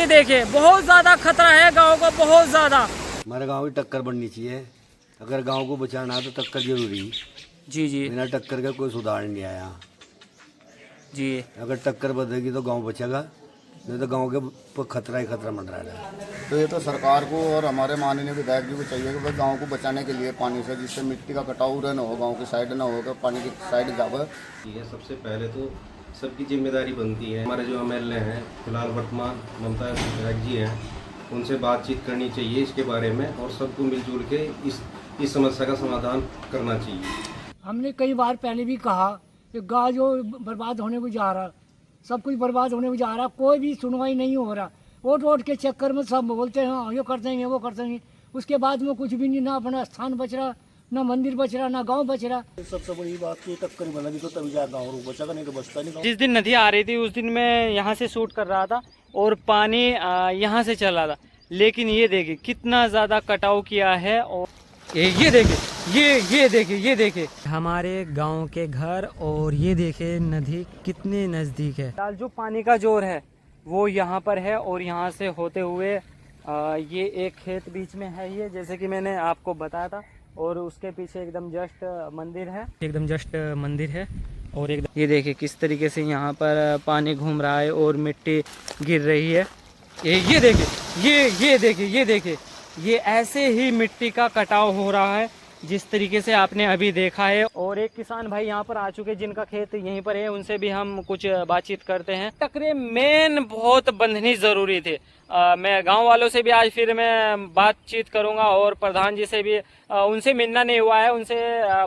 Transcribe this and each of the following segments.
देखिए बहुत ज्यादा खतरा है गांव को, बहुत ज्यादा। हमारे गांव की टक्कर बननी चाहिए। अगर गांव को बचाना है तो टक्कर जरूरी। जी जी बिना टक्कर का कोई सुधार नहीं आया जी। अगर टक्कर बदलेगी तो गांव बचेगा, नहीं तो गांव के ऊपर खतरा ही खतरा मंडरा रहा है। तो ये तो सरकार को और हमारे माननीय विधायक जी को चाहिए कि भाई गांव को बचाने के लिए पानी से, जिससे मिट्टी का कटाव न हो, गांव की साइड ना हो, पानी की साइड जावे। ये सबसे पहले तो सबकी जिम्मेदारी बनती है। हमारे जो एमएलए हैं फिलहाल वर्तमान ममता विधायक जी हैं, उनसे बातचीत करनी चाहिए इसके बारे में और सबको मिलजुल के इस समस्या का समाधान करना चाहिए। हमने कई बार पहले भी कहा कि गाँव जो बर्बाद होने को जा रहा, सब कुछ बर्बाद होने को जा रहा, कोई भी सुनवाई नहीं हो रहा। वोट के चक्कर में सब बोलते हैं हाँ ये कर देंगे वो कर देंगे, उसके बाद में कुछ भी नहीं, ना अपना स्थान बच रहा, ना मंदिर बच रहा, ना गांव बच रहा। सबसे बड़ी बात की टक्कर बनेगी तो तभी जाकर गाँव बचेगा, नहीं तो बचता नहीं। जिस दिन नदी आ रही थी उस दिन मैं यहाँ से शूट कर रहा था और पानी यहाँ से चल रहा था, लेकिन ये देखिए कितना ज़्यादा कटाव किया है। और ये देखिए ये देखिए हमारे गांव के घर, और ये देखिए नदी कितने नज़दीक है। जो पानी का जोर है वो यहाँ पर है और यहाँ से होते हुए ये एक खेत बीच में है, ये जैसे कि मैंने आपको बताया था, और उसके पीछे एकदम जस्ट मंदिर है, और एकदम ये देखिए किस तरीके से यहाँ पर पानी घूम रहा है और मिट्टी गिर रही है। ये देखिए ये ऐसे ही मिट्टी का कटाव हो रहा है जिस तरीके से आपने अभी देखा है। और एक किसान भाई यहाँ पर आ चुके जिनका खेत यहीं पर है, उनसे भी हम कुछ बातचीत करते हैं। टकरे मेन बहुत बंधनी जरूरी थे। मैं गांव वालों से भी आज फिर मैं बातचीत करूंगा और प्रधान जी से भी, उनसे मिलना नहीं हुआ है, उनसे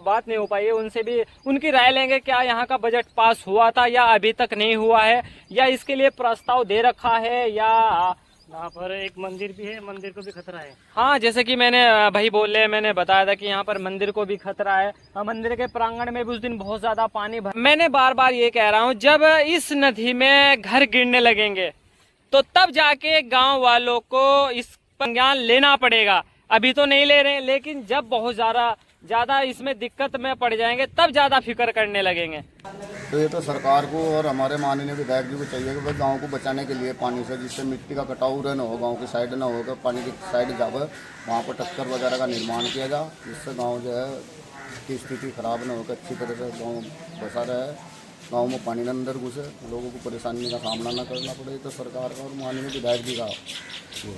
बात नहीं हो पाई है, उनसे भी उनकी राय लेंगे क्या यहाँ का बजट पास हुआ था या अभी तक नहीं हुआ है, या इसके लिए प्रस्ताव दे रखा है, या यहाँ पर एक मंदिर भी है, मंदिर को भी खतरा है। हाँ, जैसे कि मैंने भाई बोले, मैंने बताया था कि यहाँ पर मंदिर को भी खतरा है। मंदिर के प्रांगण में भी उस दिन बहुत ज्यादा पानी भर। मैंने बार बार ये कह रहा हूँ, जब इस नदी में घर गिरने लगेंगे तो तब जाके गांव वालों को इस पर ज्ञान लेना पड़ेगा। अभी तो नहीं ले रहे, लेकिन जब बहुत ज्यादा इसमें दिक्कत में पड़ जाएंगे तब ज्यादा फिक्र करने लगेंगे। तो ये तो सरकार को और हमारे माननीय विधायक जी को चाहिए कि भाई गांव को बचाने के लिए पानी से, जिससे मिट्टी का कटाव न हो, गांव की साइड ना हो, पानी की साइड जावे, वहाँ पर टक्कर वगैरह का निर्माण किया जाए, जिससे गांव जो है की स्थिति खराब न होकर अच्छी तरह से गांव बसा रहे, गांव में पानी अंदर घुसे, लोगों को परेशानी का सामना न करना पड़े। तो सरकार का और माननीय विधायक जी का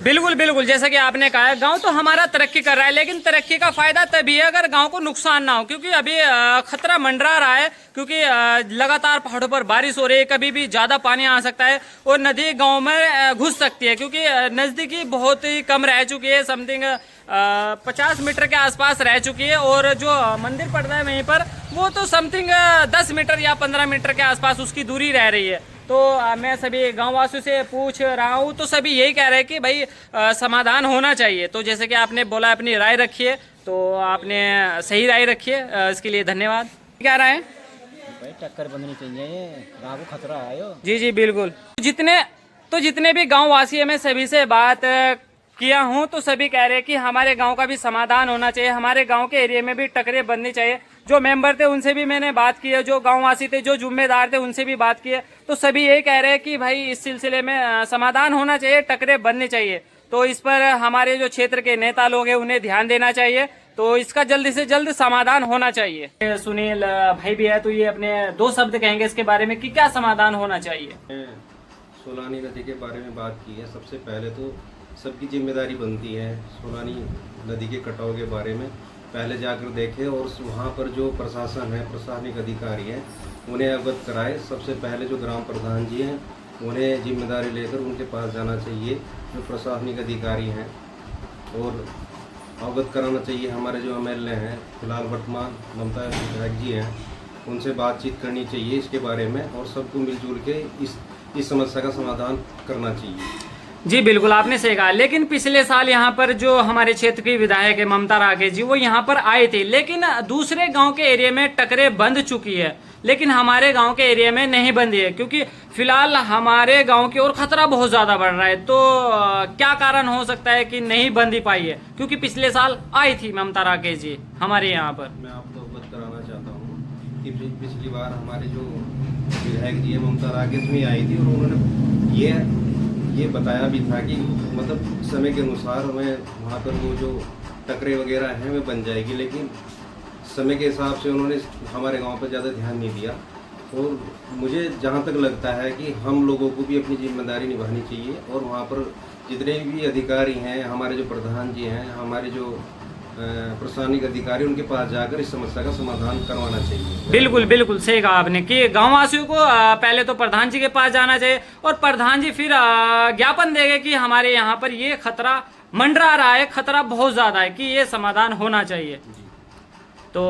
बिल्कुल जैसा कि आपने कहा है, गांव तो हमारा तरक्की कर रहा है, लेकिन तरक्की का फायदा तभी है अगर गांव को नुकसान ना हो, क्योंकि अभी खतरा मंडरा रहा है, क्योंकि लगातार पहाड़ों पर बारिश हो रही है, कभी भी ज्यादा पानी आ सकता है और नदी गांव में घुस सकती है, क्योंकि नजदीकी बहुत ही कम रह चुकी है, समथिंग 50 मीटर के आसपास रह चुकी है, और जो मंदिर पड़ता है वहीं पर वो तो समथिंग 10 मीटर या 15 मीटर के आसपास उसकी दूरी रह रही है। तो मैं सभी गांववासियों से पूछ रहा हूं तो सभी यही कह रहे हैं कि भाई समाधान होना चाहिए। तो जैसे कि आपने बोला अपनी राय रखिए, तो आपने सही राय रखिए, इसके लिए धन्यवाद। क्या राय है? भाई टक्कर बंदनी चाहिए, गाँव को खतरा है। जी बिल्कुल। जितने भी गाँव वासी है, मैं सभी से बात किया हूँ तो सभी कह रहे हैं कि हमारे गांव का भी समाधान होना चाहिए, हमारे गांव के एरिया में भी टकरे बननी चाहिए। जो मेंबर थे उनसे भी मैंने बात की है, जो गांववासी थे, जो जिम्मेदार थे, उनसे भी बात की है, तो सभी यही कह रहे हैं कि भाई इस सिलसिले में समाधान होना चाहिए, टकरे बनने चाहिए। तो इस पर हमारे जो क्षेत्र के नेता लोग हैं उन्हें ध्यान देना चाहिए, तो इसका जल्दी से जल्द समाधान होना चाहिए। सुनील भाई भी है, तो ये अपने 2 शब्द कहेंगे इसके बारे में कि क्या समाधान होना चाहिए। सोलानी नदी के बारे में बात की है। सबसे पहले तो सबकी जिम्मेदारी बनती है सोलानी नदी के कटाव के बारे में पहले जाकर देखें और वहाँ पर जो प्रशासन है, प्रशासनिक अधिकारी हैं, उन्हें अवगत कराए। सबसे पहले जो ग्राम प्रधान जी हैं उन्हें जिम्मेदारी लेकर उनके पास जाना चाहिए, जो प्रशासनिक अधिकारी हैं, और अवगत कराना चाहिए। हमारे जो एमएलए हैं फिलहाल वर्तमान ममता विधायक जी हैं, उनसे बातचीत करनी चाहिए इसके बारे में और सबको मिलजुल के इस समस्या का समाधान करना चाहिए। जी बिल्कुल, आपने सही कहा। लेकिन पिछले साल यहाँ पर जो हमारे क्षेत्र की विधायक है ममता राकेश जी, वो यहाँ पर आए थे, लेकिन दूसरे गांव के एरिया में टकरे बंद चुकी है, लेकिन हमारे गांव के एरिया में नहीं बंदी है, क्योंकि फिलहाल हमारे गांव की ओर खतरा बहुत ज़्यादा बढ़ रहा है। तो क्या कारण हो सकता है कि नहीं बंदी पाई है, क्योंकि पिछले साल आई थी ममता राकेश जी हमारे यहाँ पर। मैं आपको अवगत कराना चाहता हूँ कि पिछली बार हमारे जो विधायक जी है ममता राकेश में आई थी और उन्होंने ये ये बताया भी था कि मतलब समय के अनुसार हमें वहाँ पर वो जो टकरे वगैरह हैं वे बन जाएगी, लेकिन समय के हिसाब से उन्होंने हमारे गांव पर ज़्यादा ध्यान नहीं दिया। और मुझे जहाँ तक लगता है कि हम लोगों को भी अपनी जिम्मेदारी निभानी चाहिए और वहाँ पर जितने भी अधिकारी हैं, हमारे जो प्रधान जी हैं, हमारे जो प्रशासनिक अधिकारी, उनके पास जाकर इस समस्या का समाधान करवाना चाहिए। बिल्कुल बिल्कुल सही कहा आपने कि गाँव वासियों को पहले तो प्रधान जी के पास जाना चाहिए और प्रधान जी फिर ज्ञापन देंगे कि हमारे यहाँ पर ये खतरा मंडरा रहा है, खतरा बहुत ज़्यादा है कि ये समाधान होना चाहिए। तो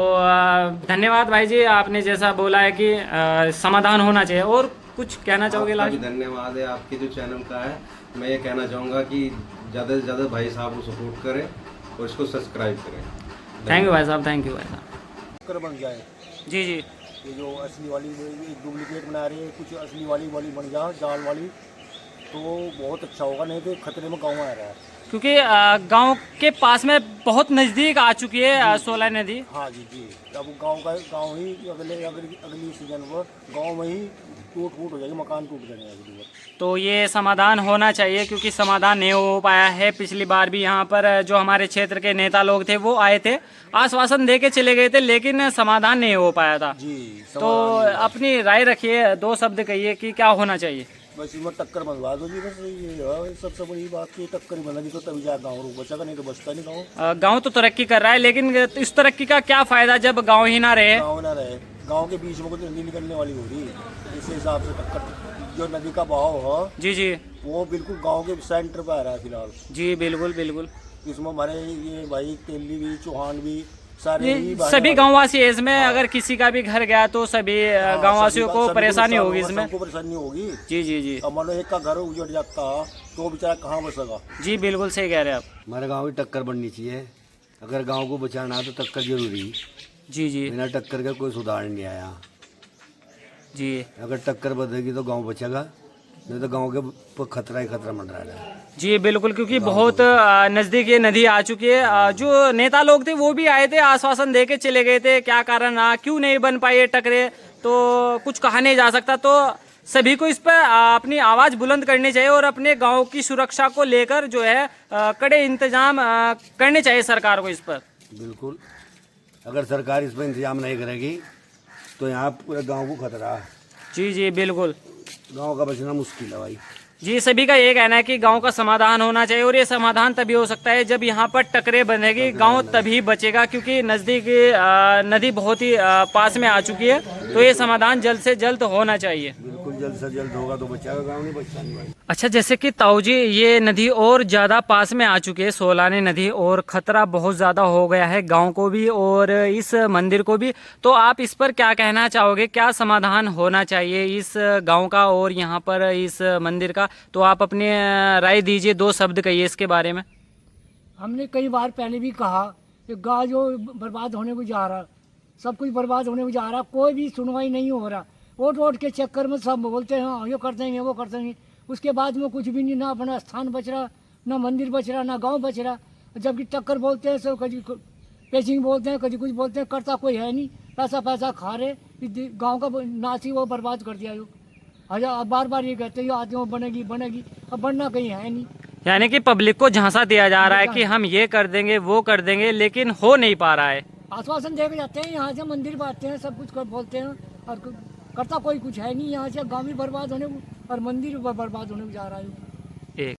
धन्यवाद भाई जी, आपने जैसा बोला है कि समाधान होना चाहिए। और कुछ कहना चाहोगे आपका लास्ट? भी धन्यवाद है आपके जो चैनल का है। मैं ये कहना चाहूँगा कि ज़्यादा से ज़्यादा भाई साहब को सपोर्ट करें और इसको सब्सक्राइब करें। थैंक यू भाई साहब, थैंक यू भाई साहब। टक्कर बन जाए, जी जी ये जो असली वाली डुप्लीकेट बना रहे हैं, कुछ असली वाली बन जाए जाल वाली, तो बहुत अच्छा होगा, नहीं तो खतरे में गाँव आ रहा है। क्योंकि गांव के पास में बहुत नज़दीक आ चुकी है सोलह नदी। हाँ जी जी, अब गांव ही अगली सीजन पर गांव में ही टूट हो जाएगी, मकान टूट जाएंगे अगली बार। तो ये समाधान होना चाहिए क्योंकि समाधान नहीं हो पाया है। पिछली बार भी यहाँ पर जो हमारे क्षेत्र के नेता लोग थे वो आए थे, आश्वासन दे के चले गए थे, लेकिन समाधान नहीं हो पाया था। जी, तो अपनी राय रखिए, 2 शब्द कहिए कि क्या होना चाहिए। बस इसमें टक्कर बनवा दो जी, बस ये है सबसे बड़ी बात की टक्कर ही बनेगी तो तभी जा गाँव बचेगा, नहीं तो बचता नहीं गाँव। गांव तो तरक्की कर रहा है, लेकिन इस तरक्की का क्या फायदा जब गांव ही ना रहे। गाँव ना रहे, गाँव के बीच में कोई नदी निकलने वाली होगी, इस हिसाब से टक्कर जो नदी का बहाव है जी जी वो बिल्कुल गांव के सेंटर पे आ रहा है फिलहाल। जी बिल्कुल बिल्कुल। इसमें हमारे ये भाई तेली भी, चौहान भी, सारे ही ये सभी गांववासी है इसमें। अगर किसी का भी घर गया तो सभी गांववासियों को परेशानी होगी इसमें। सबको परेशानी होगी। जी जी जी, अब मान लो एक का घर उजड़ जाता तो बेचारा कहाँ बसेगा। जी बिल्कुल सही कह रहे हैं आप। हमारे गांव की टक्कर बननी चाहिए, अगर गांव को बचाना है तो टक्कर जरूरी। जी जी बिना टक्कर के कोई सुधार नहीं आया। जी अगर टक्कर बदलेगी तो गांव बचेगा, नहीं तो गांव के खतरा ही खतरा मंडरा रहा है। जी बिल्कुल, क्योंकि बहुत नज़दीक ये नदी आ चुकी है। जो नेता लोग थे वो भी आए थे, आश्वासन दे के चले गए थे। क्या कारण क्यों नहीं बन पाए ये टकरे, तो कुछ कहा नहीं जा सकता। तो सभी को इस पर अपनी आवाज़ बुलंद करनी चाहिए और अपने गांव की सुरक्षा को लेकर जो है कड़े इंतजाम करने चाहिए सरकार को इस पर। बिल्कुल, अगर सरकार इस पर इंतजाम नहीं करेगी तो यहाँ पूरे गांव को खतरा है। जी जी बिल्कुल, गांव का बचना मुश्किल है भाई। जी सभी का ये कहना है कि गांव का समाधान होना चाहिए और ये समाधान तभी हो सकता है जब यहाँ पर टकरे बनेगी, गांव तभी बचेगा। क्योंकि नज़दीक नदी बहुत ही पास में आ चुकी है, तो ये समाधान जल्द से जल्द होना चाहिए। बिल्कुल, जल्द से जल्द होगा तो बचेगा गांव, नहीं बचता नहीं भाई। अच्छा, जैसे कि ताऊ जी ये नदी और ज़्यादा पास में आ चुकी है, सोलानी नदी, और ख़तरा बहुत ज़्यादा हो गया है गांव को भी और इस मंदिर को भी। तो आप इस पर क्या कहना चाहोगे, क्या समाधान होना चाहिए इस गांव का और यहाँ पर इस मंदिर का? तो आप अपनी राय दीजिए, 2 शब्द कहिए इसके बारे में। हमने कई बार पहले भी कहा कि गाँव जो बर्बाद होने को जा रहा, सब कुछ बर्बाद होने को जा रहा, कोई भी सुनवाई नहीं हो रहा। वोट के चक्कर में सब बोलते हैं हाँ ये कर देंगे वो कर देंगे, उसके बाद में कुछ भी नहीं, ना अपना स्थान बच रहा, ना मंदिर बच रहा, ना गांव बच रहा। जबकि टक्कर बोलते हैं सब, कभी पेचिंग बोलते हैं, कभी कुछ बोलते हैं, करता कोई है नहीं, पैसा खा रहे, गाँव का नाच ही वो बर्बाद कर दिया। जो अब बार बार ये कहते हैं आदमी बनेगी, अब बनना कहीं है नहीं। यानी कि पब्लिक को झांसा दिया जा रहा है कि हम ये कर देंगे वो कर देंगे, लेकिन हो नहीं पा रहा है। आश्वासन दे के जाते हैं, यहाँ से मंदिर बांटते हैं, सब कुछ बोलते हैं और करता कोई कुछ है नहीं। यहाँ से गाँव भी बर्बाद होने को और मंदिर बर्बाद होने को जा रहा है।